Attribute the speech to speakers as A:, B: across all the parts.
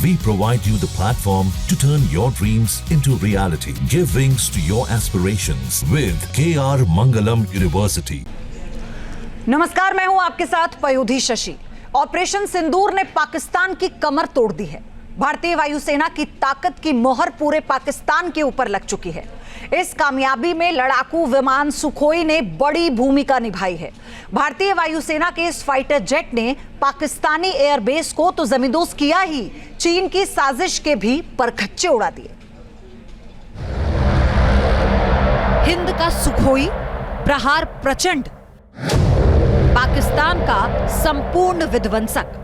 A: We provide you the platform to turn your dreams into reality. Give wings to your aspirations with KR Mangalam University.
B: नमस्कार, मैं हूं आपके साथ पयोधी Shashi. Operation सिंदूर ने पाकिस्तान की कमर तोड़ दी है। भारतीय वायुसेना की ताकत की मोहर पूरे पाकिस्तान के ऊपर लग चुकी है। इस कामयाबी में लड़ाकू विमान सुखोई ने बड़ी भूमिका निभाई है। भारतीय वायुसेना के इस फाइटर जेट ने पाकिस्तानी एयरबेस को तो जमींदोज किया ही, चीन की साजिश के भी परखच्चे उड़ा दिए। हिंद का सुखोई, प्रहार प्रचंड, पाकिस्तान का संपूर्ण विध्वंसक।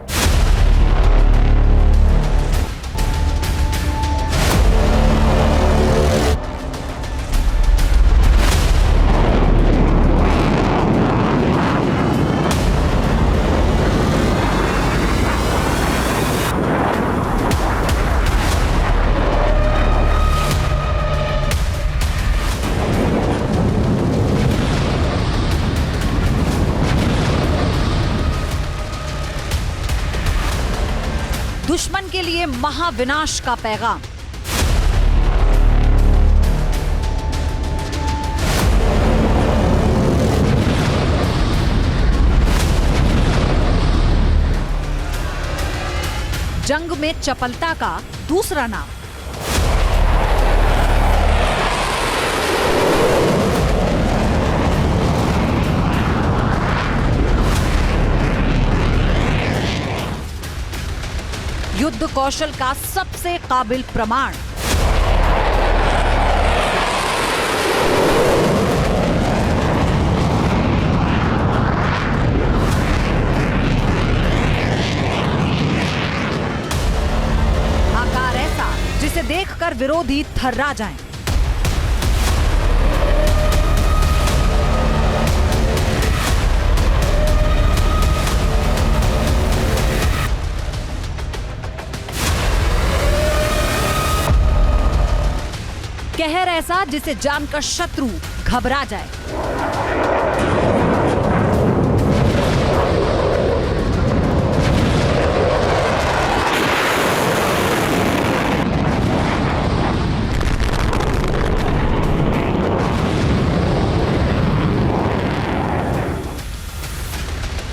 B: दुश्मन के लिए महाविनाश का पैगाम। जंग में चपलता का दूसरा नाम। युद्ध कौशल का सबसे काबिल प्रमाण। आकार ऐसा जिसे देखकर विरोधी थर्रा जाएं। कहर ऐसा जिसे जानकर शत्रु घबरा जाए।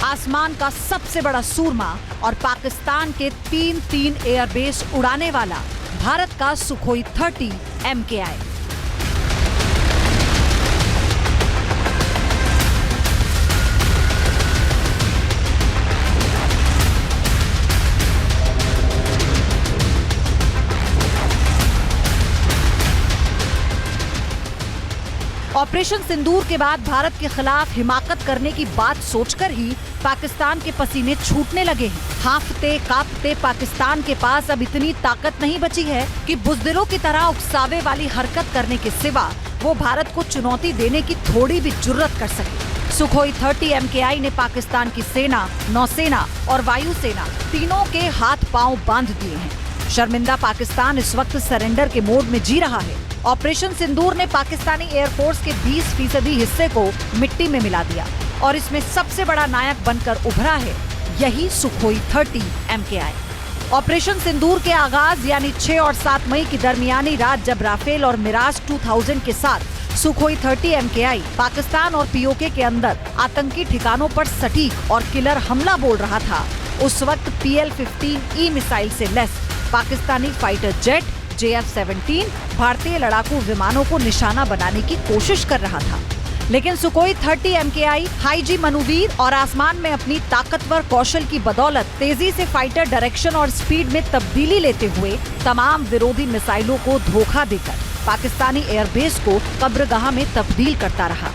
B: आसमान का सबसे बड़ा सूरमा और पाकिस्तान के तीन एयरबेस उड़ाने वाला भारत का सुखोई 30 MKI। ऑपरेशन सिंदूर के बाद भारत के खिलाफ हिमाकत करने की बात सोचकर ही पाकिस्तान के पसीने छूटने लगे हैं। हांफते कांपते पाकिस्तान के पास अब इतनी ताकत नहीं बची है कि बुज़दिलों की तरह उकसावे वाली हरकत करने के सिवा वो भारत को चुनौती देने की थोड़ी भी जुर्रत कर सके। सुखोई 30 MKI ने पाकिस्तान की सेना, नौसेना और वायुसेना तीनों के हाथ पांव बांध दिए हैं। शर्मिंदा पाकिस्तान इस वक्त सरेंडर के मोड में जी रहा है। ऑपरेशन सिंदूर ने पाकिस्तानी एयरफोर्स के 20% हिस्से को मिट्टी में मिला दिया और इसमें सबसे बड़ा नायक बनकर उभरा है यही सुखोई 30 MKI। ऑपरेशन सिंदूर के आगाज यानी 6 और 7 मई की दरमियानी रात जब राफेल और मिराज 2000 के साथ सुखोई 30 MKI पाकिस्तान और POK के अंदर आतंकी ठिकानों पर सटीक और किलर हमला बोल रहा था, उस वक्त PL-15E मिसाइल से lace Pakistani fighter jet JF-17 भारतीय लड़ाकू विमानों को निशाना बनाने की कोशिश कर रहा था। लेकिन सुखोई 30 MKI हाईजी मनूवीर और आसमान में अपनी ताकतवर कौशल की बदौलत तेजी से फाइटर डायरेक्शन और स्पीड में तब्दीली लेते हुए तमाम विरोधी मिसाइलों को धोखा देकर पाकिस्तानी एयरबेस को कब्रगाह में तब्दील करता रहा।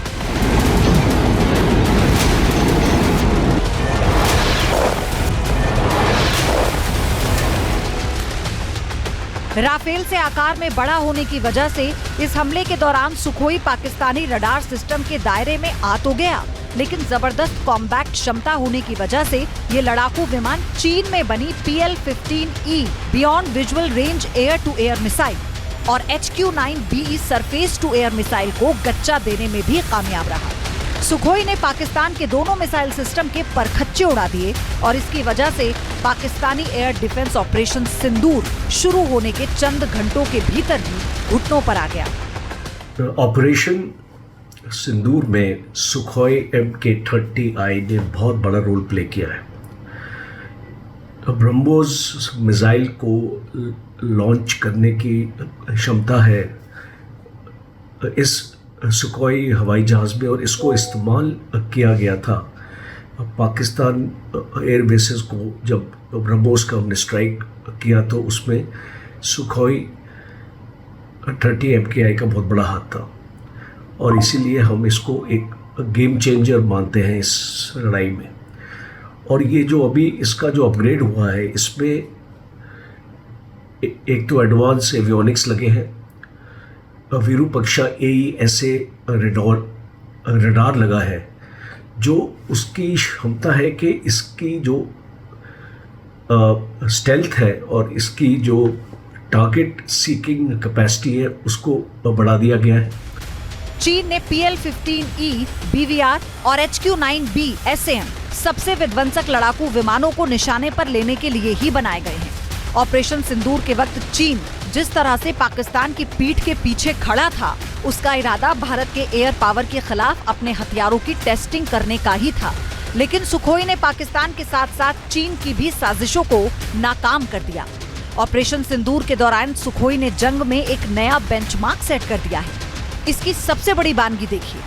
B: राफेल से आकार में बड़ा होने की वजह से इस हमले के दौरान सुखोई पाकिस्तानी रडार सिस्टम के दायरे में आ तो गया, लेकिन जबरदस्त कॉम्बैक्ट क्षमता होने की वजह से ये लड़ाकू विमान चीन में बनी PL-15E beyond visual range air to air missile और HQ-9BE surface to air missile को गच्चा देने में भी कामयाब रहा। सुखोई ने पाकिस्तान के दोनों मिसाइल सिस्टम के परखच्चे उड़ा दिए और इसकी वजह से पाकिस्तानी एयर डिफेंस ऑपरेशन सिंदूर शुरू होने के चंद घंटों के भीतर ही घुटनों पर आ गया।
C: ऑपरेशन सिंदूर में सुखोई MK-30I ने बहुत बड़ा रोल प्ले किया है। ब्रह्मोस मिसाइल को लॉन्च करने की क्षमता है इस सुखोई हवाई जहाज़ में, और इसको इस्तेमाल किया गया था पाकिस्तान एयर बेसेस को। जब ब्रह्मोस का हमने स्ट्राइक किया तो उसमें सुखोई 30 MKI का बहुत बड़ा हाथ था, और इसीलिए हम इसको एक गेम चेंजर मानते हैं इस लड़ाई में। और ये जो अभी इसका जो अपग्रेड हुआ है, इसमें एक तो एडवांस एवियोनिक्स लगे हैं, विरूपक्षा AESA रडार लगा है, जो उसकी क्षमता है कि इसकी जो स्टेल्थ है और इसकी जो टारगेट सीकिंग कैपेसिटी है उसको बढ़ा दिया गया है।
B: चीन ने PL-15E BVR और HQ-9B SAM सबसे विध्वंसक लड़ाकू विमानों को निशाने पर लेने के लिए ही बनाए गए हैं। ऑपरेशन सिंदूर के वक्त चीन जिस तरह से पाकिस्तान की पीठ के पीछे खड़ा था, उसका इरादा भारत के एयर पावर के खिलाफ अपने हथियारों की टेस्टिंग करने का ही था। लेकिन सुखोई ने पाकिस्तान के साथ साथ चीन की भी साजिशों को नाकाम कर दिया। ऑपरेशन सिंदूर के दौरान सुखोई ने जंग में एक नया बेंचमार्क सेट कर दिया है। इसकी सबसे बड़ी बानगी देखिए,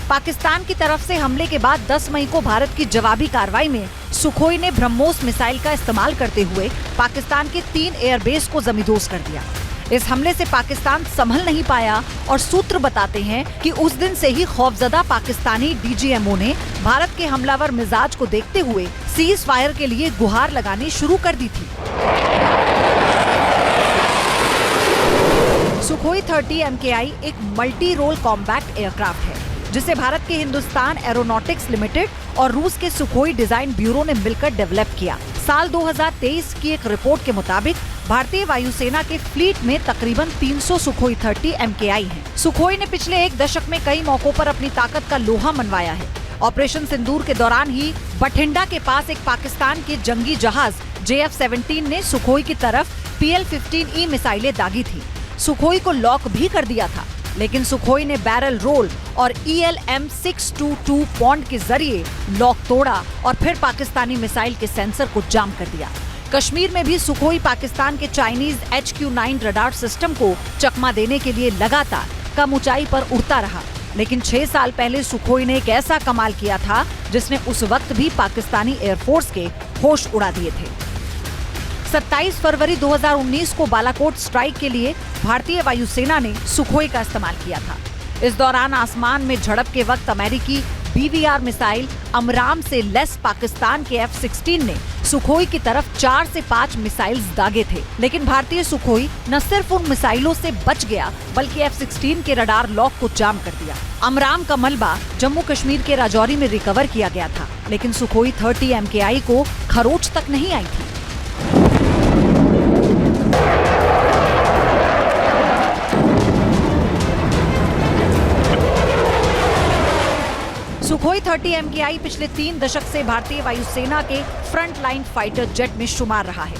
B: पाकिस्तान की तरफ से हमले के बाद 10 मई को भारत की जवाबी कार्रवाई में सुखोई ने ब्रह्मोस मिसाइल का इस्तेमाल करते हुए पाकिस्तान के 3 एयरबेस को जमींदोज कर दिया। इस हमले से पाकिस्तान संभल नहीं पाया और सूत्र बताते हैं कि उस दिन से ही खौफजदा पाकिस्तानी DGMO ने भारत के हमलावर मिजाज को देखते हुए सीज फायर के लिए गुहार लगानी शुरू कर दी थी। सुखोई 30 MKI एक मल्टी रोल कॉम्बैट एयरक्राफ्ट है, जिसे भारत के हिंदुस्तान एरोनॉटिक्स लिमिटेड और रूस के सुखोई डिजाइन ब्यूरो ने मिलकर डेवलप किया। साल 2023 की एक रिपोर्ट के मुताबिक भारतीय वायुसेना के फ्लीट में तकरीबन 300 सुखोई 30 MKI हैं। सुखोई ने पिछले एक दशक में कई मौकों पर अपनी ताकत का लोहा मनवाया है। ऑपरेशन सिंदूर के दौरान ही बठिंडा के पास एक पाकिस्तान के जंगी जहाज JF-17 ने सुखोई की तरफ PL-15E मिसाइलें दागी थी। सुखोई को लॉक भी कर दिया था, लेकिन सुखोई ने बैरल रोल और ELM-622 पॉन्ड के जरिए लॉक तोड़ा और फिर पाकिस्तानी मिसाइल के सेंसर को जाम कर दिया। कश्मीर में भी सुखोई पाकिस्तान के चाइनीज HQ-9 रडार सिस्टम को चकमा देने के लिए लगातार कम ऊंचाई पर उड़ता रहा। लेकिन 6 साल पहले सुखोई ने एक ऐसा कमाल किया था जिसने उस वक्त भी पाकिस्तानी एयरफोर्स के होश उड़ा दिए थे। 27 फरवरी 2019 को बालाकोट स्ट्राइक के लिए भारतीय वायुसेना ने सुखोई का इस्तेमाल किया था। इस दौरान आसमान में झड़प के वक्त अमेरिकी BVR मिसाइल अमराम से लैस पाकिस्तान के F-16 ने सुखोई की तरफ 4 से 5 मिसाइल्स दागे थे। लेकिन भारतीय सुखोई न सिर्फ उन मिसाइलों से बच गया, बल्कि F-16 के रडार लॉक को जाम कर दिया। अमराम का मलबा जम्मू कश्मीर के राजौरी में रिकवर किया गया था, लेकिन सुखोई 30 MKI को खरोच तक नहीं आई थी। सुखोई 30 MKI पिछले 3 दशक से भारतीय वायुसेना के फ्रंट लाइन फाइटर जेट में शुमार रहा है।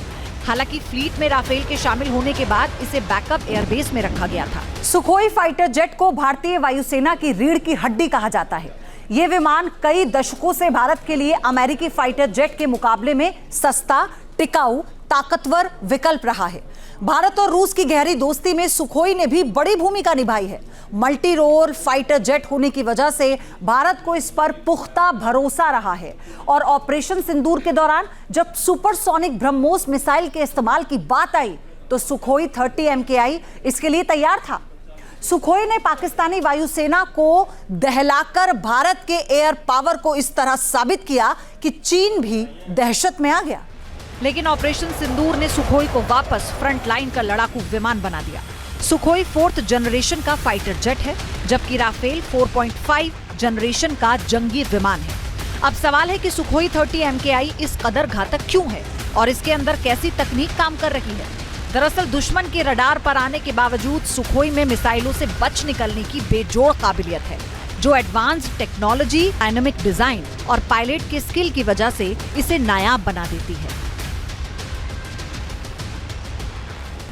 B: हालांकि फ्लीट में राफेल के शामिल होने के बाद इसे बैकअप एयरबेस में रखा गया था। सुखोई फाइटर जेट को भारतीय वायुसेना की रीढ़ की हड्डी कहा जाता है। ये विमान कई दशकों से भारत के लिए अमेरिकी फाइटर जेट के मुकाबले में सस्ता, टिकाऊ, ताकतवर विकल्प रहा है। भारत और रूस की गहरी दोस्ती में सुखोई ने भी बड़ी भूमिका निभाई है। मल्टी रोल फाइटर जेट होने की वजह से भारत को इस पर पुख्ता भरोसा रहा है और ऑपरेशन सिंदूर के दौरान जब सुपरसोनिक ब्रह्मोस मिसाइल के इस्तेमाल की बात आई तो सुखोई 30 MKI इसके लिए तैयार था। सुखोई ने पाकिस्तानी वायुसेना को दहलाकर भारत के एयर पावर को इस तरह साबित किया कि चीन भी दहशत में आ गया। लेकिन ऑपरेशन सिंदूर ने सुखोई को वापस फ्रंट लाइन का लड़ाकू विमान बना दिया। सुखोई 4th जनरेशन का फाइटर जेट है, जबकि राफेल 4.5 जनरेशन का जंगी विमान है। अब सवाल है कि सुखोई 30 MKI इस कदर घातक क्यों है और इसके अंदर कैसी तकनीक काम कर रही है। दरअसल दुश्मन के रडार पर आने के बावजूद सुखोई में मिसाइलों से बच निकलने की बेजोड़ काबिलियत है। जो एडवांस्ड टेक्नोलॉजी, डायनामिक डिजाइन और पायलट के स्किल की वजह से इसे नायाब बना देती है।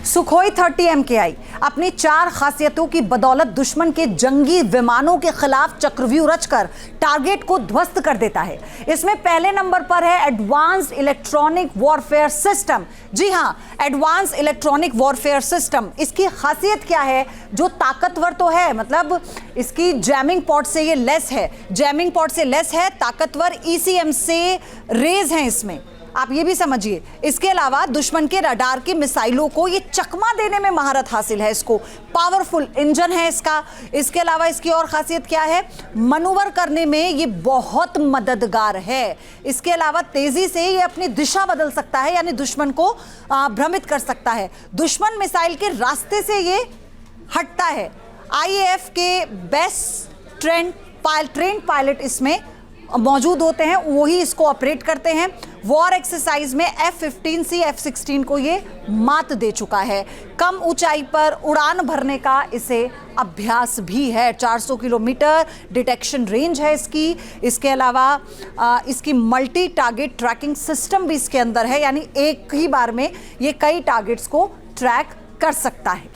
D: सुखोई 30 MKI अपनी 4 खासियतों की बदौलत दुश्मन के जंगी विमानों के खिलाफ चक्रव्यूह रचकर टारगेट को ध्वस्त कर देता है। इसमें पहले नंबर पर है एडवांस्ड इलेक्ट्रॉनिक वॉरफेयर सिस्टम। जी हां, एडवांस इलेक्ट्रॉनिक वॉरफेयर सिस्टम। इसकी खासियत क्या है? जो ताकतवर तो है, मतलब इसकी जैमिंग पॉड से ये लेस है, जैमिंग पॉड से लेस है, ताकतवर ECM से रेज हैं इसमें, आप ये भी समझिए। इसके अलावा दुश्मन के रडार की मिसाइलों को ये चकमा देने में महारत हासिल है इसको। पावरफुल इंजन है इसका। इसके अलावा इसकी और खासियत क्या है? मनूवर करने में ये बहुत मददगार है। इसके अलावा तेजी से ये अपनी दिशा बदल सकता है, यानी दुश्मन को भ्रमित कर सकता है। दुश्मन मिसाइल के रास्ते से ये हटता है। IAF के बेस्ट ट्रेन पायलट इसमें मौजूद होते हैं, वही इसको ऑपरेट करते हैं। वॉर एक्सरसाइज में F-15C F-16 को ये मात दे चुका है। कम ऊंचाई पर उड़ान भरने का इसे अभ्यास भी है। 400 किलोमीटर डिटेक्शन रेंज है इसकी। इसके अलावा इसकी मल्टी टारगेट ट्रैकिंग सिस्टम भी इसके अंदर है, यानी एक ही बार में ये कई टारगेट्स को ट्रैक कर सकता है।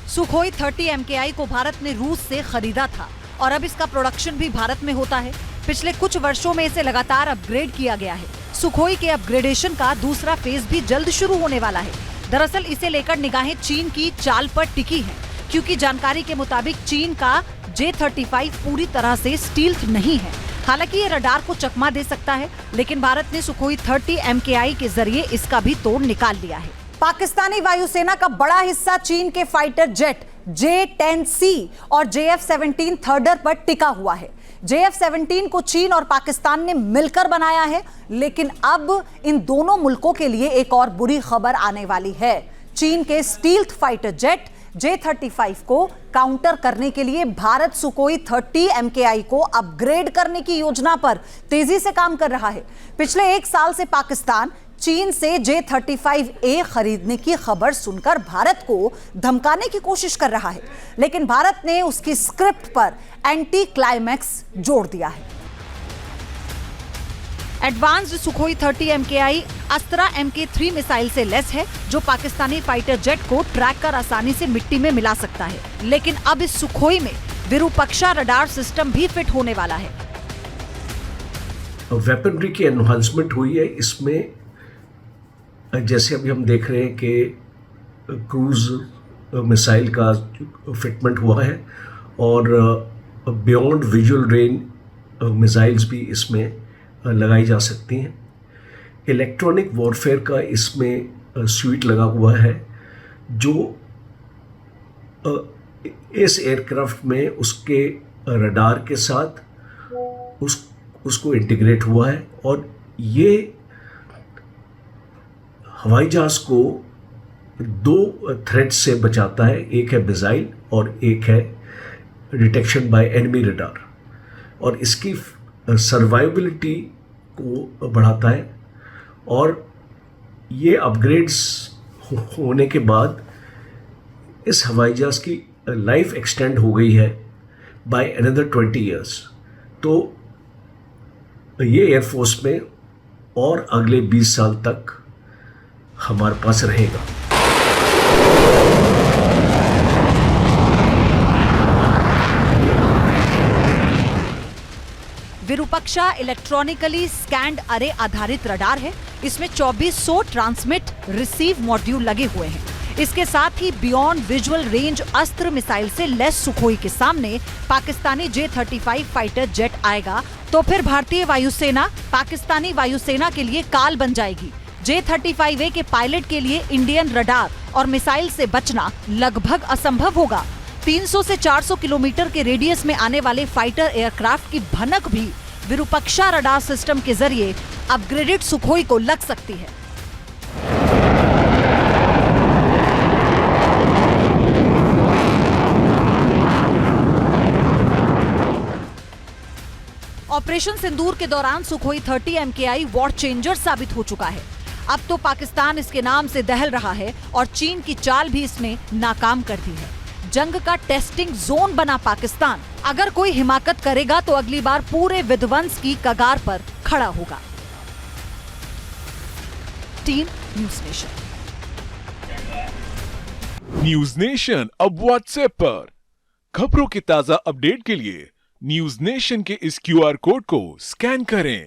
B: सुखोई 30 MKI को भारत ने रूस से खरीदा था और अब इसका प्रोडक्शन भी भारत में होता है। पिछले कुछ वर्षों में इसे लगातार अपग्रेड किया गया है। सुखोई के अपग्रेडेशन का दूसरा फेज भी जल्द शुरू होने वाला है। दरअसल इसे लेकर निगाहें चीन की चाल पर टिकी हैं, क्योंकि जानकारी के मुताबिक चीन का J-35 पूरी तरह से स्टील्थ नहीं है। हालांकि ये रडार को चकमा दे सकता है, लेकिन भारत ने सुखोई 30 MKI के जरिए इसका भी तोड़ निकाल लिया है।
D: पाकिस्तानी वायुसेना का बड़ा हिस्सा चीन के फाइटर जेट J-10C और JF-17 थर्डर पर टिका हुआ है। JF-17 को चीन और पाकिस्तान ने मिलकर बनाया है, लेकिन अब इन दोनों मुल्कों के लिए एक और बुरी खबर आने वाली है। चीन के स्टील्थ फाइटर जेट J-35 को काउंटर करने के लिए भारत सुखोई 30 MKI को अपग्रेड करने की योजना पर तेजी से काम कर रहा है। पिछले 1 साल से पाकिस्तान चीन से J-35A खरीदने की खबर सुनकर भारत को धमकाने की कोशिश कर रहा है, लेकिन भारत ने उसकी स्क्रिप्ट पर एंटी क्लाइमैक्स जोड़ दिया है।
B: Advanced Sukhoi 30 MKI अस्त्रा MK3 missile से लेस है, जो पाकिस्तानी फाइटर जेट को ट्रैक कर आसानी से मिट्टी में मिला सकता है। लेकिन अब इस सुखोई में विरूपक्षा रडार सिस्टम भी फिट होने वाला है।
C: वेपनरी की एनहांसमेंट हुई है इसमें। जैसे अभी हम देख रहे हैं कि क्रूज मिसाइल का फिटमेंट हुआ है और बियॉन्ड विजुअल रेंज मिसाइल्स भी इसमें लगाई जा सकती हैं। इलेक्ट्रॉनिक वॉरफेयर का इसमें स्वीट लगा हुआ है, जो इस एयरक्राफ्ट में उसके रडार के साथ उसको इंटीग्रेट हुआ है और ये हवाई जहाज को 2 थ्रेट से बचाता है। एक है मिसाइल और एक है डिटेक्शन बाय एनिमी रडार, और इसकी सर्वाइबिलिटी को बढ़ाता है। और ये अपग्रेड्स होने के बाद इस हवाई जहाज की लाइफ एक्सटेंड हो गई है बाय अनदर 20 ईयर्स। तो ये एयरफोर्स में और अगले 20 साल तक हमारे पास रहेगा।
B: विरूपक्षा इलेक्ट्रॉनिकली स्कैन्ड अरे आधारित रडार है। इसमें 2400 ट्रांसमिट रिसीव मॉड्यूल लगे हुए हैं। इसके साथ ही बियॉन्ड विजुअल रेंज अस्त्र मिसाइल से लेस सुखोई के सामने पाकिस्तानी J-35 फाइटर जेट आएगा, तो फिर भारतीय वायुसेना पाकिस्तानी वायुसेना के लिए काल बन जाएगी। J-35A के पायलट के लिए इंडियन रडार और मिसाइल से बचना लगभग असंभव होगा। 300 से 400 किलोमीटर के रेडियस में आने वाले फाइटर एयरक्राफ्ट की भनक भी विरूपक्षा रडार सिस्टम के जरिए अपग्रेडेड सुखोई को लग सकती है। ऑपरेशन सिंदूर के दौरान सुखोई 30 MKI वॉर चेंजर साबित हो चुका है। अब तो पाकिस्तान इसके नाम से दहल रहा है और चीन की चाल भी इसने नाकाम कर दी है। जंग का टेस्टिंग जोन बना पाकिस्तान। अगर कोई हिमाकत करेगा तो अगली बार पूरे विध्वंस की कगार पर खड़ा होगा। Team news nation.
E: News nation अब व्हाट्सएप पर खबरों के ताजा अपडेट के लिए न्यूज नेशन के इस QR कोड को स्कैन करें।